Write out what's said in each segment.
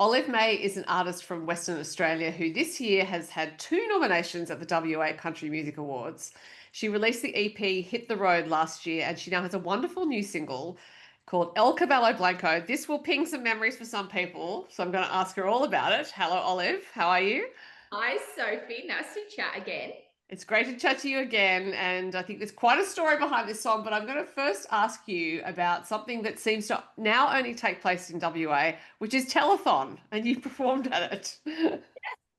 Olive Mae is an artist from Western Australia who this year has had two nominations at the WA Country Music Awards. She released the EP Hit the Road last year, and she now has a wonderful new single called El Caballo Blanco. This will ping some memories for some people, so I'm going to ask her all about it. Hello, Olive. How are you? Hi, Sophie. Nice to chat again. It's great to chat to you again, and I think there's quite a story behind this song, but I'm going to first ask you about something that seems to now only take place in WA, which is telethon, and you performed at it.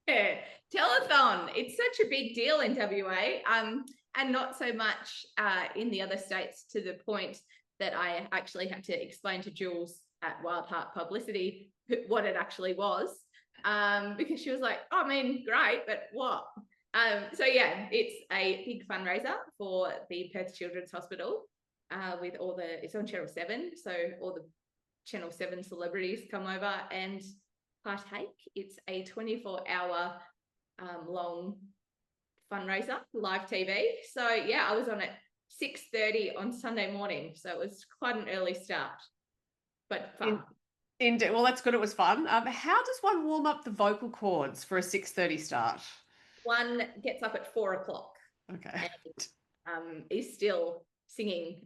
Yeah, telethon. It's such a big deal in WA, and not so much in the other states, to the point that I actually had to explain to Jules at Wild Heart Publicity what it actually was, because she was like, "Oh, I mean, great, but what?" So yeah, it's a big fundraiser for the Perth Children's Hospital, with it's on Channel 7, so all the Channel 7 celebrities come over and partake. It's a 24-hour long fundraiser, live TV. So yeah, I was on at 6:30 on Sunday morning, so it was quite an early start, but fun. In, well, that's good. It was fun. How does one warm up the vocal cords for a 6:30 start? One gets up at 4 o'clock Okay. and is still singing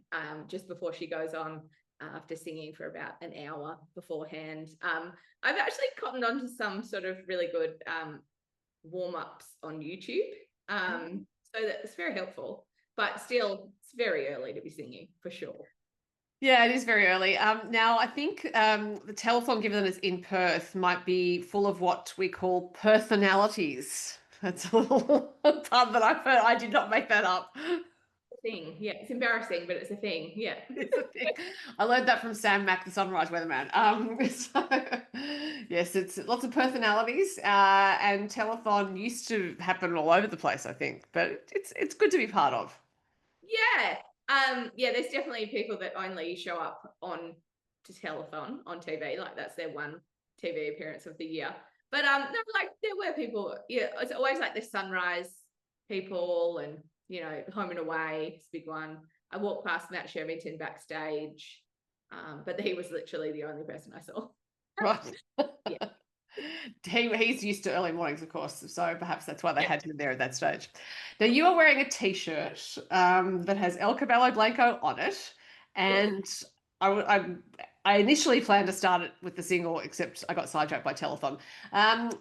just before she goes on, after singing for about an hour beforehand. I've actually cottoned onto some sort of really good warm-ups on YouTube. So that's very helpful, but still it's very early to be singing for sure. Yeah, it is very early. Now, I think the telethon, given that it's in Perth, might be full of what we call personalities. That's a little pun that I've heard. I did not make that up. Thing, yeah, it's embarrassing, but it's a thing, yeah. It's a thing. I learned that from Sam Mack, the Sunrise Weatherman. So, yes, it's lots of personalities, and telethon used to happen all over the place, I think, but it's good to be part of. Yeah. Yeah, there's definitely people that only show up on to telethon on TV, like that's their one TV appearance of the year. But no, like there were people, yeah, it's always like the Sunrise people, and Home and Away, it's a big one. I walked past Matt Shervington backstage, but he was literally the only person I saw. Right. Yeah. He's used to early mornings, of course, so perhaps that's why they Yeah. had him there at that stage. Now, you are wearing a t-shirt that has El Caballo Blanco on it, Yes. and I, I, I initially planned to start it with the single, except I got sidetracked by telethon. Um,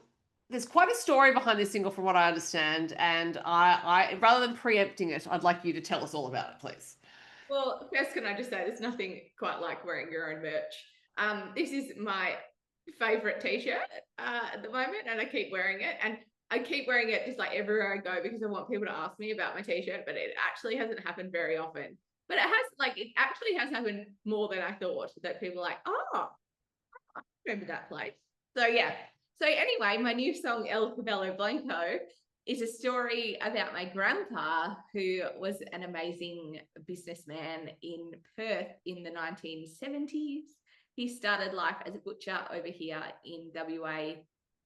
there's quite a story behind this single, from what I understand, and rather than preempting it, I'd like you to tell us all about it, please. Well, first, can I just say there's nothing quite like wearing your own merch. This is my favorite t-shirt at the moment, and I keep wearing it. And I keep wearing it just like everywhere I go, because I want people to ask me about my t-shirt, but it actually hasn't happened very often. But it actually has happened more than I thought, that people are like, oh, I remember that place. So yeah. So anyway, my new song El Caballo Blanco is a story about my grandpa, who was an amazing businessman in Perth in the 1970s. He started life as a butcher over here in WA,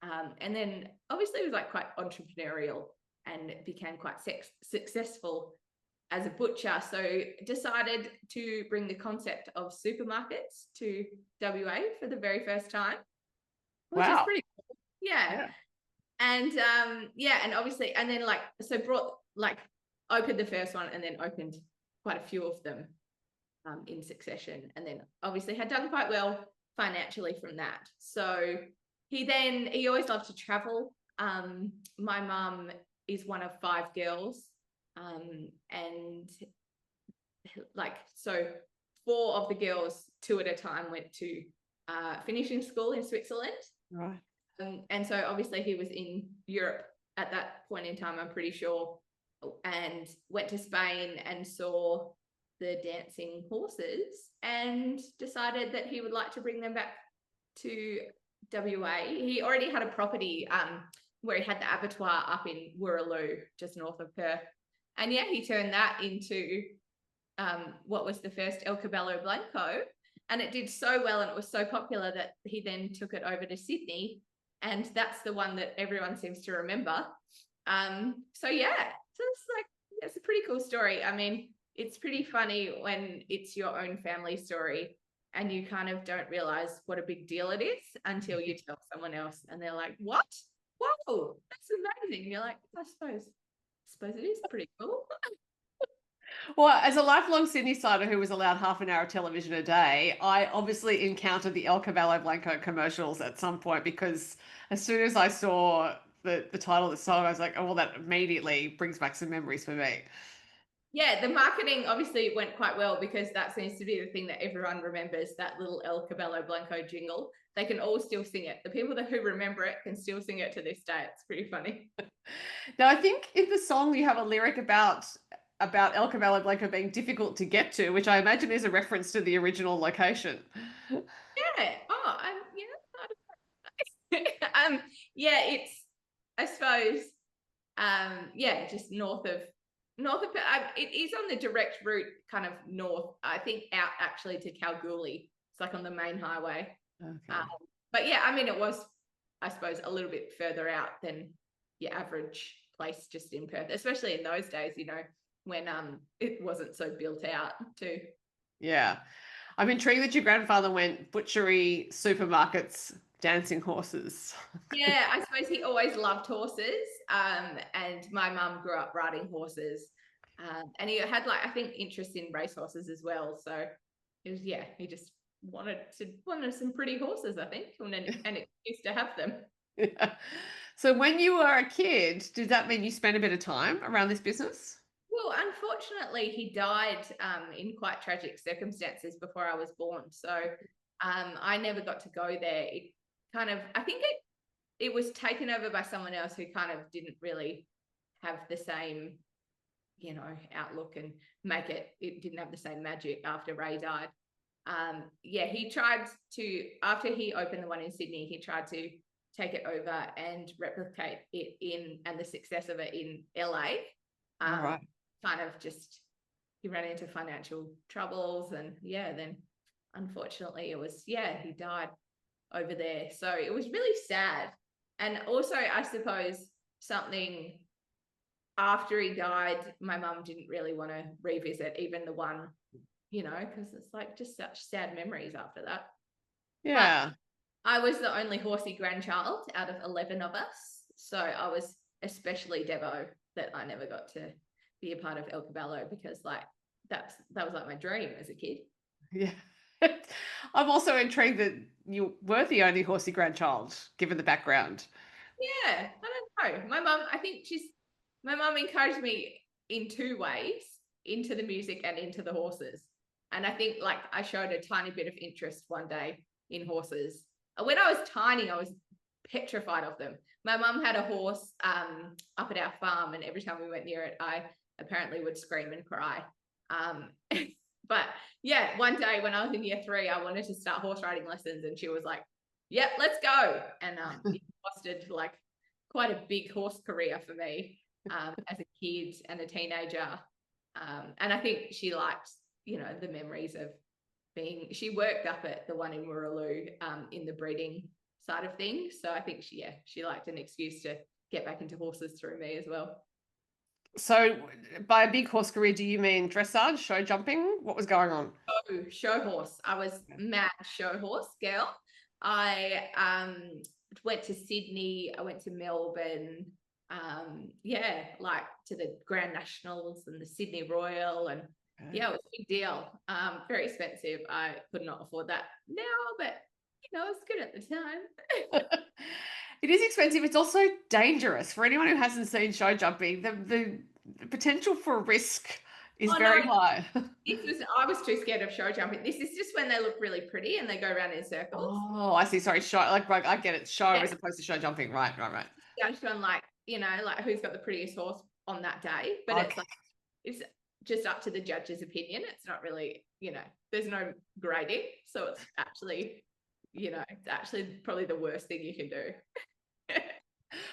and then obviously was like quite entrepreneurial and became quite successful as a butcher. So decided to bring the concept of supermarkets to WA for the very first time, which is Wow. pretty cool. Yeah. Yeah. And yeah, and obviously, and then opened the first one, and then opened quite a few of them in succession, and then obviously had done quite well financially from that. So he always loved to travel. My mum is one of five girls, and so four of the girls, two at a time, went to finishing school in Switzerland. Right. And so obviously he was in Europe at that point in time, I'm pretty sure, and went to Spain and saw the dancing horses, and decided that he would like to bring them back to WA. He already had a property where he had the abattoir up in Woolloomooloo, just north of Perth. And yeah, he turned that into what was the first El Caballo Blanco. And it did so well, and it was so popular, that he then took it over to Sydney, and that's the one that everyone seems to remember. So yeah, so it's a pretty cool story. I mean, it's pretty funny when it's your own family story, and you kind of don't realize what a big deal it is until you tell someone else and they're like, what? Whoa, that's amazing. You're like, I suppose it is pretty cool. Well, as a lifelong Sydney sider who was allowed half an hour of television a day, I obviously encountered the El Caballo Blanco commercials at some point because as soon as I saw the title of the song, I was like, oh, well, that immediately brings back some memories for me. Yeah, the marketing obviously went quite well because that seems to be the thing that everyone remembers, that little El Caballo Blanco jingle. They can all still sing it. The people who remember it can still sing it to this day. It's pretty funny. Now, I think in the song you have a lyric about El Caballo Blanco being difficult to get to, which I imagine is a reference to the original location. Yeah. Oh, yeah. Yeah, it's, I suppose, yeah, just it is on the direct route, kind of north, I think, out actually to Kalgoorlie. It's like on the main highway. Okay. But yeah, I mean, it was, I suppose, a little bit further out than your average place just in Perth, especially in those days, when it wasn't so built out too. Yeah. I'm intrigued that your grandfather went butchery, supermarkets, dancing horses. Yeah, I suppose he always loved horses. And my mum grew up riding horses. And he had, like, I think, interest in racehorses as well. So it was, yeah, he just wanted some pretty horses, I think, and it used to have them. Yeah. So when you were a kid, did that mean you spent a bit of time around this business? Well, unfortunately, he died in quite tragic circumstances before I was born. So I never got to go there. It kind of, I think it was taken over by someone else who kind of didn't really have the same, outlook, and it didn't have the same magic after Ray died. Yeah, he tried to, after he opened the one in Sydney, he tried to take it over and replicate it and the success of it in LA. All right. Kind of just, he ran into financial troubles, and yeah, then unfortunately he died over there. So it was really sad. And also, I suppose, something after he died, my mum didn't really want to revisit even the one, because it's like just such sad memories after that. Yeah. But I was the only horsey grandchild out of 11 of us. So I was especially devo that I never got to be a part of El Caballo, because like that was like my dream as a kid. Yeah. I'm also intrigued that you were the only horsey grandchild, given the background. Yeah, I don't know. My mum encouraged me in two ways, into the music and into the horses. And I think, like, I showed a tiny bit of interest one day in horses. When I was tiny, I was petrified of them. My mum had a horse up at our farm, and every time we went near it, I apparently would scream and cry. But yeah, one day when I was in year 3, I wanted to start horse riding lessons, and she was like, "Yep, let's go." And it fostered like quite a big horse career for me as a kid and a teenager. And I think she liked, the memories of she worked up at the one in Mooraloo in the breeding side of things. So I think she liked an excuse to get back into horses through me as well. So by a big horse career, do you mean dressage, show jumping? What was going on? Oh, show horse. I was mad show horse girl. I went to Sydney, I went to Melbourne, yeah, like to the Grand Nationals and the Sydney Royal, and yeah, it was a big deal. Very expensive. I could not afford that now, but it was good at the time. It is expensive. It's also dangerous for anyone who hasn't seen show jumping. The potential for risk is very high. I was too scared of show jumping. This is just when they look really pretty and they go around in circles. Oh, I see. Sorry, show. Like I get it. Show as opposed to show jumping. Right. Judged on, like, like who's got the prettiest horse on that day, but Okay. it's just up to the judge's opinion. It's not really, there's no grading, so it's actually, it's actually probably the worst thing you can do.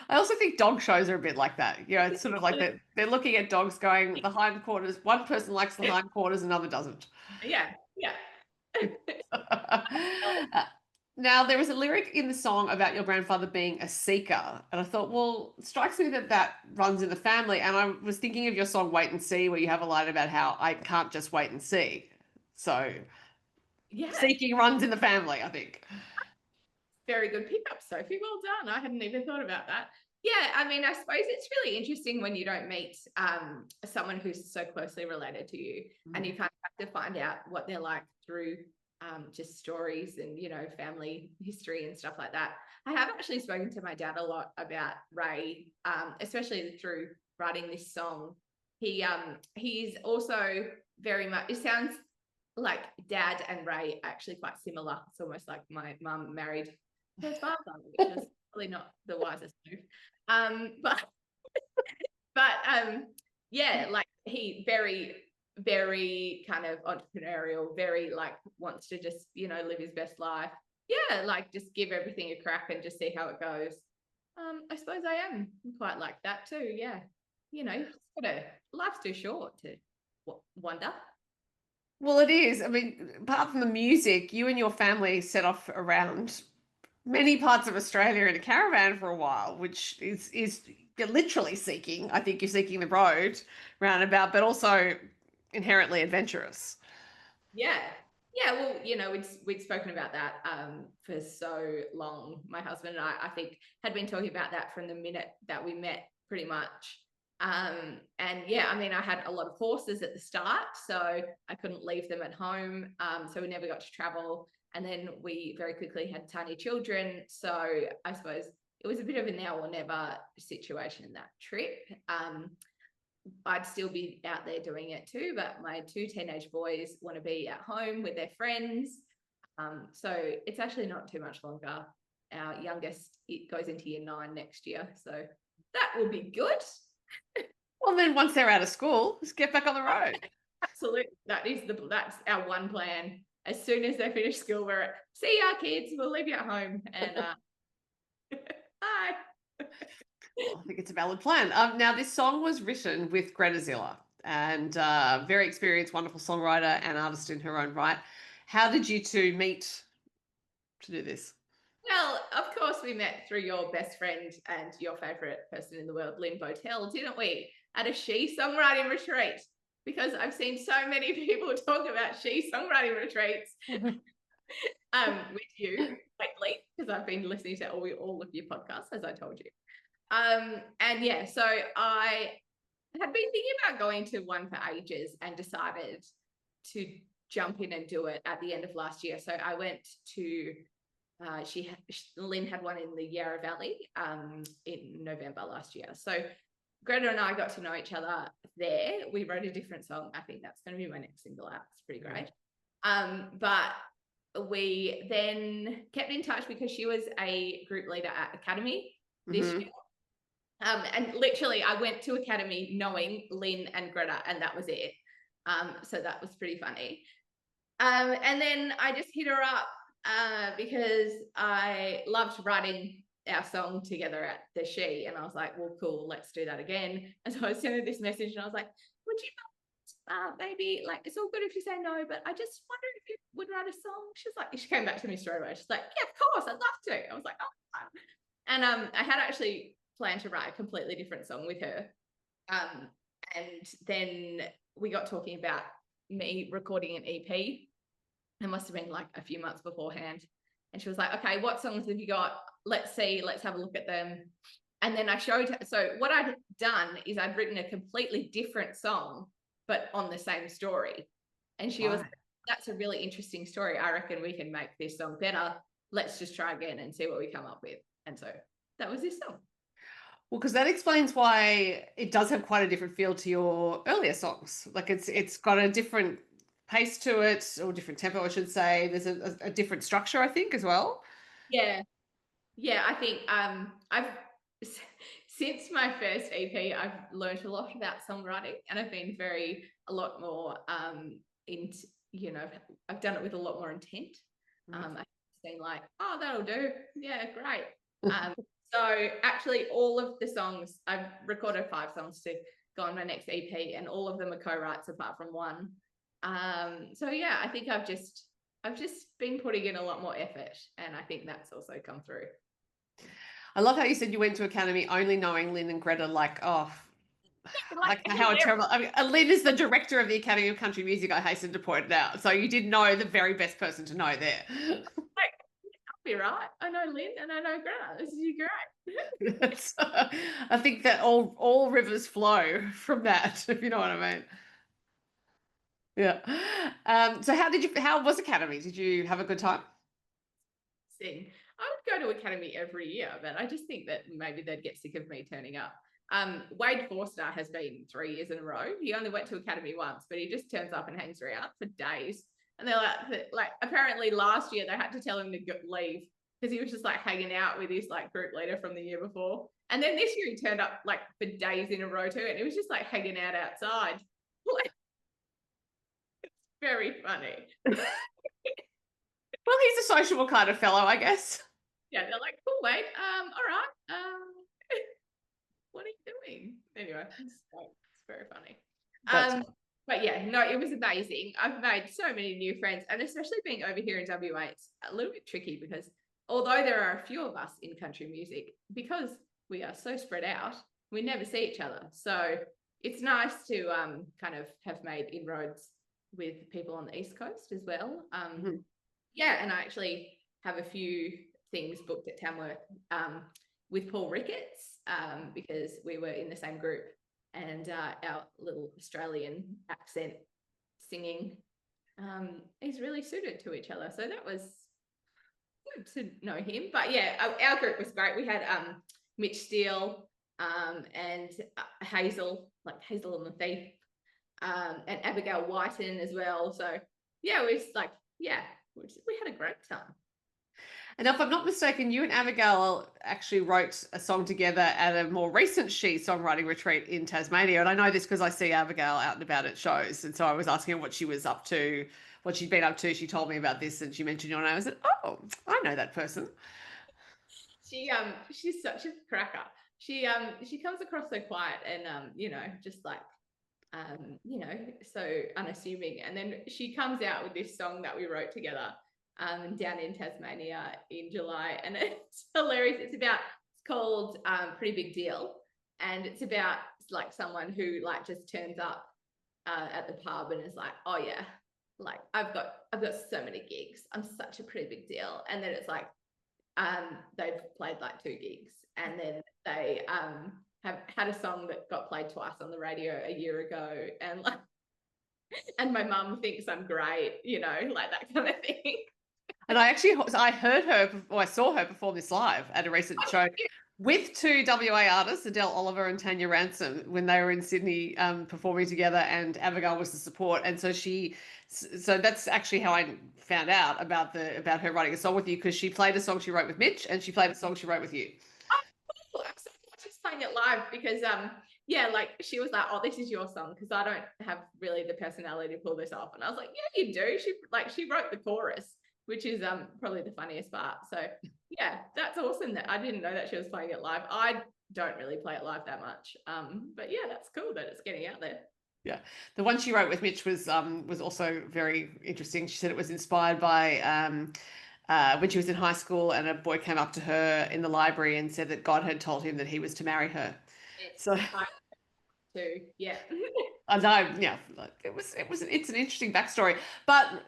I also think dog shows are a bit like that. It's sort of like they're looking at dogs going the hindquarters. One person likes the hindquarters, another doesn't. Yeah. Now, there was a lyric in the song about your grandfather being a seeker, and I thought, well, it strikes me that runs in the family. And I was thinking of your song "Wait and See," where you have a line about how I can't just wait and see. So, Yeah, seeking runs in the family, I think. very good pickup, Sophie. Well done. I hadn't even thought about that. Yeah, I mean, I suppose it's really interesting when you don't meet someone who's so closely related to you, and you kind of have to find out what they're like through just stories and, you know, family history and stuff like that. I have actually spoken to my dad a lot about Ray, especially through writing this song. He's also very much, it sounds like dad and Ray are actually quite similar. It's almost like my mum married her father, which was probably not the wisest move. But yeah, like he very kind of entrepreneurial, very like wants to just, you know, live his best life. Yeah, like just give everything a crack and just see how it goes. I suppose I am quite like that too. Yeah, you know, just gotta, life's too short to wonder. Well, it is. I mean, apart from the music, you and your family set off around many parts of Australia in a caravan for a while, which is you're literally seeking. I think you're seeking the road roundabout, but also inherently adventurous. Yeah. Yeah, well, you know, we'd spoken about that for so long. My husband and I think, had been talking about that from the minute that we met, pretty much. And yeah, I mean, I had a lot of horses at the start, so I couldn't leave them at home. So we never got to travel. And then we very quickly had tiny children. So I suppose it was a bit of a now or never situation, that trip. I'd still be out there doing it too, but my two teenage boys want to be at home with their friends. So it's actually not too much longer. Our youngest, it goes into year 9 next year. So that will be good. Well, then once they're out of school, just get back on the road. Absolutely. That's our one plan. As soon as they finish school, we're at, see ya kids, we'll leave you at home. And bye. I think it's a valid plan. Now, this song was written with Gretta Ziller, and very experienced, wonderful songwriter and artist in her own right. How did you two meet to do this? Well, of course, we met through your best friend and your favorite person in the world, Lyn Bowtell, didn't we? At a SHE Songwriting Retreat. Because I've seen so many people talk about SHE Songwriting Retreats with you lately, because I've been listening to all of your podcasts, as I told you. And yeah, so I had been thinking about going to one for ages and decided to jump in and do it at the end of last year. So I went to Lyn had one in the Yarra Valley in November last year. So Greta and I got to know each other there. We wrote a different song. I think that's going to be my next single out. It's pretty great. But we then kept in touch because she was a group leader at Academy this year. And literally, I went to Academy knowing Lyn and Greta, and that was it. So that was pretty funny. And then I just hit her up because I loved writing our song together at the SHE, and I was like, well, cool, let's do that again. And so I sent her this message, and I was like, would you maybe, like, it's all good if you say no, but I just wonder if you would write a song. She's like, she came back to me straight away. She's like, yeah, of course, I'd love to. I was like, oh. And I had actually planned to write a completely different song with her. And then we got talking about me recording an EP. It must have been like a few months beforehand. And she was like, okay, what songs have you got? Let's see, let's have a look at them. And then I showed her. So what I'd done is I'd written a completely different song, but on the same story. And she was like, that's a really interesting story. I reckon we can make this song better. Let's just try again and see what we come up with. And so that was this song. Well, because that explains why it does have quite a different feel to your earlier songs. Like it's got a different pace to it, or different tempo, I should say. There's a different structure, I think, as well. Yeah. Yeah, I think I've since my first EP, I've learned a lot about songwriting, and I've been a lot more into, you know, I've done it with a lot more intent. I've been like, oh, that'll do. Yeah, great. So actually all of the songs, I've recorded 5 songs to go on my next EP, and all of them are co-writes apart from one. So yeah, I think I've just been putting in a lot more effort, and I think that's also come through. I love how you said you went to Academy only knowing Lyn and Greta, like, oh, Like, Like how terrible. I mean, Lyn is the director of the Academy of Country Music, I hasten to point out. So you did know the very best person to know there. like, I'll be right. I know Lyn and I know Greta. This is great. I think that all rivers flow from that, if you know what I mean. Yeah. So how was Academy? Did you have a good time? Sing. I would go to Academy every year, but I just think that maybe they'd get sick of me turning up. Wade Forster has been 3 years in a row. He only went to Academy once, but he just turns up and hangs around for days. And they're like apparently last year they had to tell him to leave because he was just like hanging out with his like group leader from the year before. And then this year he turned up like for days in a row too, and he was just like hanging out outside. Like, it's very funny. Well, he's a sociable kind of fellow, I guess. Yeah, they're like, cool, Wade. All right. What are you doing? Anyway, it's very funny. But yeah, no, it was amazing. I've made so many new friends, and especially being over here in WA, it's a little bit tricky because although there are a few of us in country music, because we are so spread out, we never see each other. So it's nice to kind of have made inroads with people on the East Coast as well. Yeah, and I actually have a few things booked at Tamworth with Paul Ricketts because we were in the same group, and our little Australian accent singing is really suited to each other. So that was good to know him. But yeah, our group was great. We had Mitch Steele and Hazel, like Hazel and the Thief, and Abigail Whiten as well. So yeah, it was like, yeah, we had a great time. And if I'm not mistaken, you and Abigail actually wrote a song together at a more recent SHE Songwriting Retreat in Tasmania. And I know this because I see Abigail out and about at shows. And so I was asking her what she was up to, what she'd been up to. She told me about this and she mentioned your name. I said, oh, I know that person. She's such a cracker. She comes across so quiet and you know, just like you know, so unassuming. And then she comes out with this song that we wrote together down in Tasmania in July, and it's hilarious. It's called Pretty Big Deal, and it's about like someone who like just turns up at the pub and is like, oh yeah, like I've got so many gigs, I'm such a pretty big deal. And then it's like they've played like 2 gigs, and then they have had a song that got played twice on the radio a year ago, and like and my mum thinks I'm great, you know, like that kind of thing. And I heard her, or I saw her perform this live at a recent show with 2 WA artists, Adele Oliver and Tanya Ransom, when they were in Sydney performing together, and Abigail was the support. And so so that's actually how I found out about her writing a song with you, because she played a song she wrote with Mitch and she played a song she wrote with you. Oh, I'm just playing it live because yeah, like she was like, oh, this is your song, because I don't have really the personality to pull this off. And I was like, yeah, you do. She wrote the chorus, which is probably the funniest part. So yeah, that's awesome. That I didn't know that she was playing it live. I don't really play it live that much. But yeah, that's cool that it's getting out there. Yeah, the one she wrote with Mitch was also very interesting. She said it was inspired by when she was in high school, and a boy came up to her in the library and said that God had told him that he was to marry her. So too, yeah. I know, yeah, it's an interesting backstory. But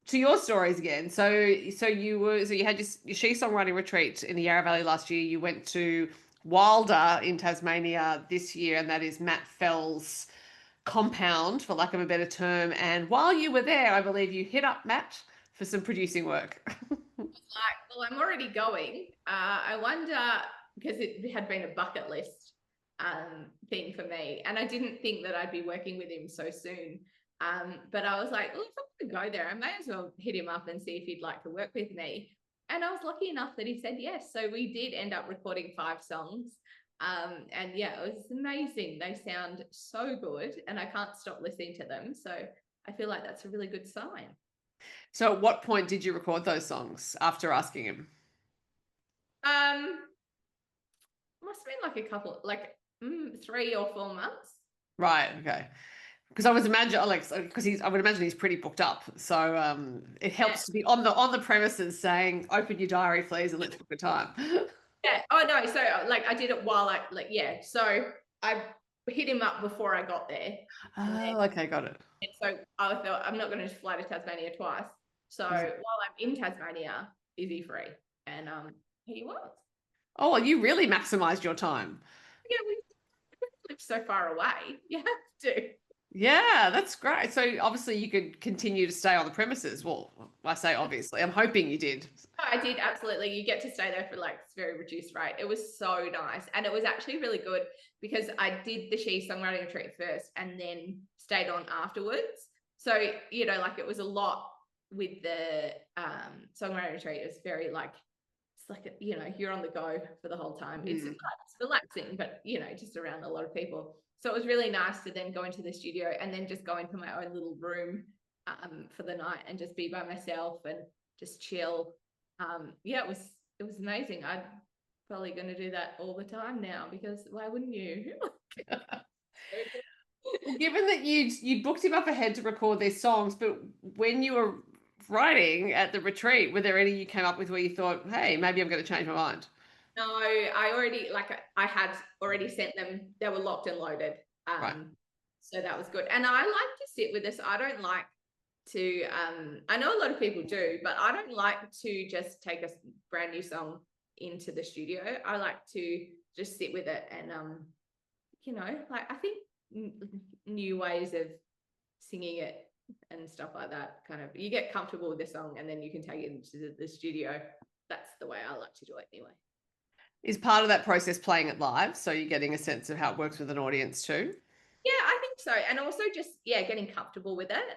to your stories again, so you had your SHE Songwriting Retreat in the Yarra Valley last year. You went to Wilder in Tasmania this year, and that is Matt Fell's compound, for lack of a better term. And while you were there, I believe you hit up Matt for some producing work. Well, I'm already going. I wonder, because it had been a bucket list thing for me, and I didn't think that I'd be working with him so soon. But I was like, well, if I'm going to go there, I may as well hit him up and see if he'd like to work with me. And I was lucky enough that he said yes. So we did end up recording 5 songs. And yeah, it was amazing. They sound so good, and I can't stop listening to them. So I feel like that's a really good sign. So at what point did you record those songs after asking him? Must have been like a couple, like 3 or 4 months. Right. Okay. Because I would imagine he's pretty booked up. So it helps to be on the premises saying, open your diary, please, and let's book a time. Yeah. Oh no. So like I did it while so I hit him up before I got there. Oh, okay, got it. And so I thought, I'm not going to fly to Tasmania twice. So while I'm in Tasmania, is he free? And he was. Oh, well, you really maximized your time. Yeah, we live so far away. You have to. Yeah, that's great. So obviously you could continue to stay on the premises. Well, I say obviously. I'm hoping you did. I did, absolutely. You get to stay there for like very reduced rate. It was so nice. And it was actually really good because I did the SHE Songwriting Retreat first and then stayed on afterwards. So, you know, like it was a lot with the Songwriting Retreat. It was very like, it's like, you know, you're on the go for the whole time. It's relaxing, but, you know, just around a lot of people. So it was really nice to then go into the studio and then just go into my own little room for the night and just be by myself and just chill. Yeah, it was amazing. I'm probably going to do that all the time now because why wouldn't you? Well, given that you booked him up ahead to record these songs, but when you were writing at the retreat, were there any you came up with where you thought, hey, maybe I'm going to change my mind? No, I had already sent them. They were locked and loaded. Right. So that was good. And I like to sit with this. I don't like to I know a lot of people do, but I don't like to just take a brand new song into the studio. I like to just sit with it and you know, like I think new ways of singing it and stuff like that, kind of you get comfortable with the song and then you can take it into the studio. That's the way I like to do it anyway. Is part of that process playing it live? So you're getting a sense of how it works with an audience too? Yeah, I think so. And also just, yeah, getting comfortable with it.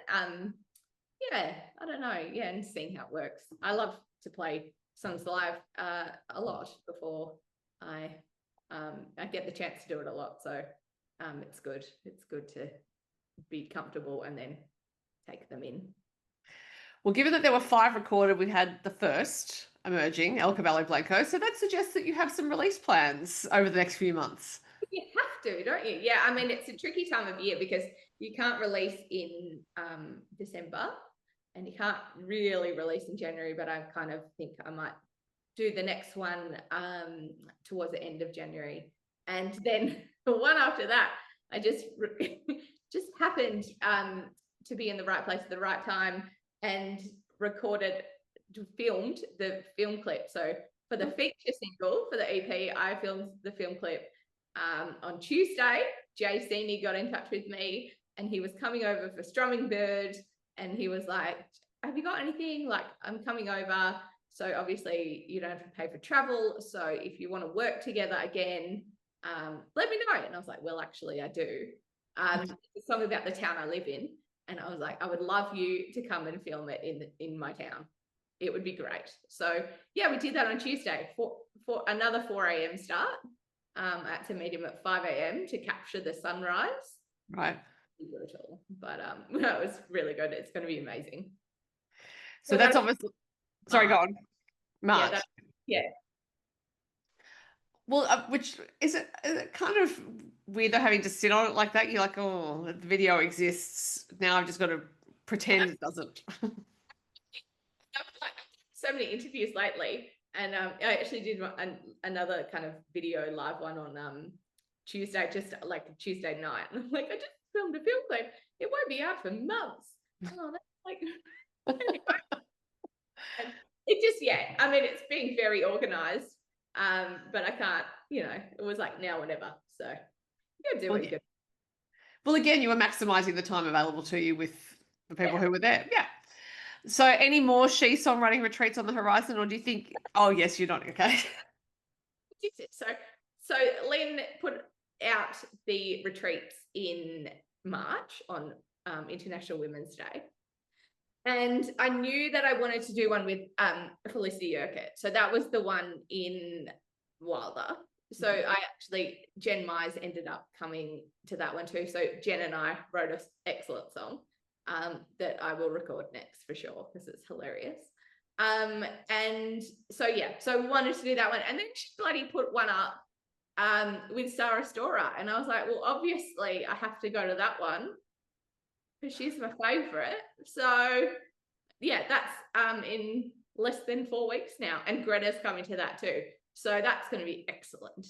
Yeah, I don't know. Yeah, and seeing how it works. I love to play songs live a lot before I get the chance to do it a lot. So it's good. It's good to be comfortable and then take them in. Well, given that there were 5 recorded, we had the first emerging, El Caballo Blanco. So that suggests that you have some release plans over the next few months. You have to, don't you? Yeah, I mean, it's a tricky time of year because you can't release in December and you can't really release in January, but I kind of think I might do the next one towards the end of January. And then the one after that, I just just happened to be in the right place at the right time and filmed the film clip. So for the feature single for the EP, I filmed the film clip on Tuesday. Jay Senior got in touch with me and he was coming over for Strumming Bird and he was like, have you got anything? Like, I'm coming over. So obviously you don't have to pay for travel. So if you want to work together again, let me know. And I was like, well, actually I do. It's a song about the town I live in. And I was like, I would love you to come and film it in my town. It would be great. So yeah, we did that on Tuesday for another 4 a.m. start. I had to meet him at 5 a.m. to capture the sunrise. Right. Brutal, but that was really good. It's going to be amazing. So that's obviously, sorry, go on. March. Yeah. Well, which is it kind of weird though having to sit on it like that? You're like, oh, the video exists. Now I've just got to pretend it doesn't. So many interviews lately, and I actually did another kind of video live one on Tuesday, just like Tuesday night. And I'm like, I just filmed a film clip. It won't be out for months. Oh, that's like it just, yeah. I mean, it's being very organized, but I can't. You know, it was like now or never. So you gotta do what you got. Well, again, you were maximizing the time available to you with the people who were there. Yeah. So any more SHE Songwriting Retreats on the horizon, or do you think, oh, yes, you're not, okay? So Lyn put out the retreats in March on International Women's Day. And I knew that I wanted to do one with Felicity Urquhart. So that was the one in Wilder. So I actually, Jen Mize ended up coming to that one too. So Jen and I wrote an excellent song that I will record next for sure because it's hilarious. And so, yeah, so we wanted to do that one. And then she bloody put one up with Sarah Storer. And I was like, well, obviously I have to go to that one because she's my favorite. So yeah, that's in less than 4 weeks now. And Gretta's coming to that too. So that's going to be excellent.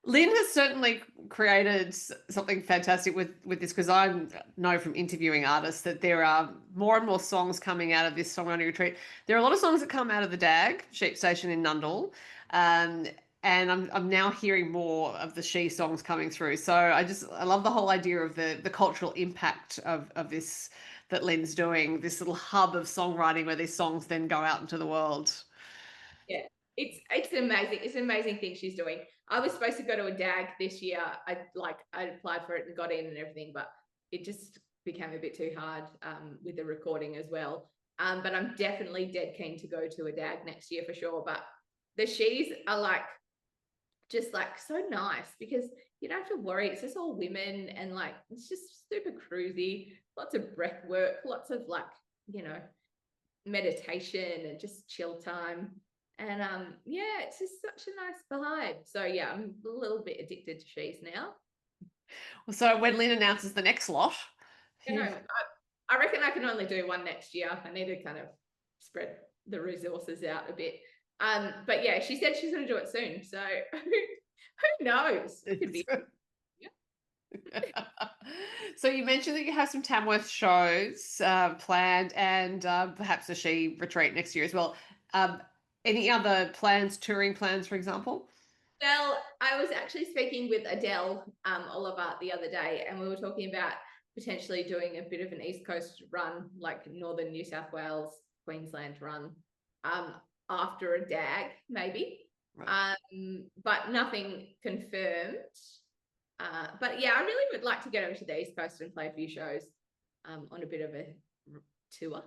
Lyn has certainly created something fantastic with this, because I know from interviewing artists that there are more and more songs coming out of this songwriting retreat. There are a lot of songs that come out of the DAG Sheep Station in Nundle, um, and I'm now hearing more of the SHE songs coming through. So I love the whole idea of the cultural impact of this that Lyn's doing, this little hub of songwriting where these songs then go out into the world. Yeah, it's amazing. It's an amazing thing she's doing. I was supposed to go to a DAG this year. I applied for it and got in and everything, but it just became a bit too hard with the recording as well. But I'm definitely dead keen to go to a DAG next year for sure. But the She's are like just like so nice because you don't have to worry. It's just all women and like it's just super cruisy. Lots of breath work, lots of like you know meditation and just chill time. And yeah, it's just such a nice vibe. So yeah, I'm a little bit addicted to She's now. So when Lyn announces the next lot, You know, I reckon I can only do one next year. I need to kind of spread the resources out a bit. But yeah, she said she's going to do it soon. So who knows? It could be. So you mentioned that you have some Tamworth shows planned, and perhaps a SHE retreat next year as well. Um, any other plans, touring plans, for example? Well, I was actually speaking with Adele Oliver the other day, and we were talking about potentially doing a bit of an East Coast run, like Northern New South Wales, Queensland run, um, after a DAG, maybe. Right. But nothing confirmed. But yeah, I really would like to get over to the East Coast and play a few shows on a bit of a tour.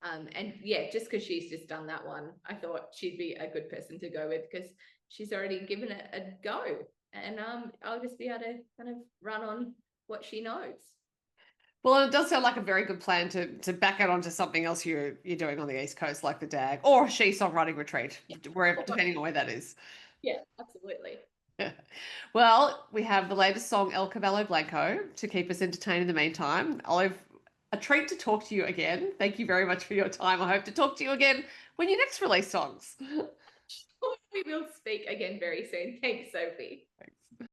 And yeah, just because she's just done that one, I thought she'd be a good person to go with because she's already given it a go. And I'll just be able to kind of run on what she knows. Well, it does sound like a very good plan to back out onto something else you're doing on the East Coast, like the DAG or a SHE Songwriting Retreat, Yeah, wherever, depending on where that is. yeah, absolutely. Well, we have the latest song, El Caballo Blanco, to keep us entertained in the meantime. Olive, a treat to talk to you again. Thank you very much for your time. I hope to talk to you again when you next release songs. We will speak again very soon. Thanks, Sophie. Thanks.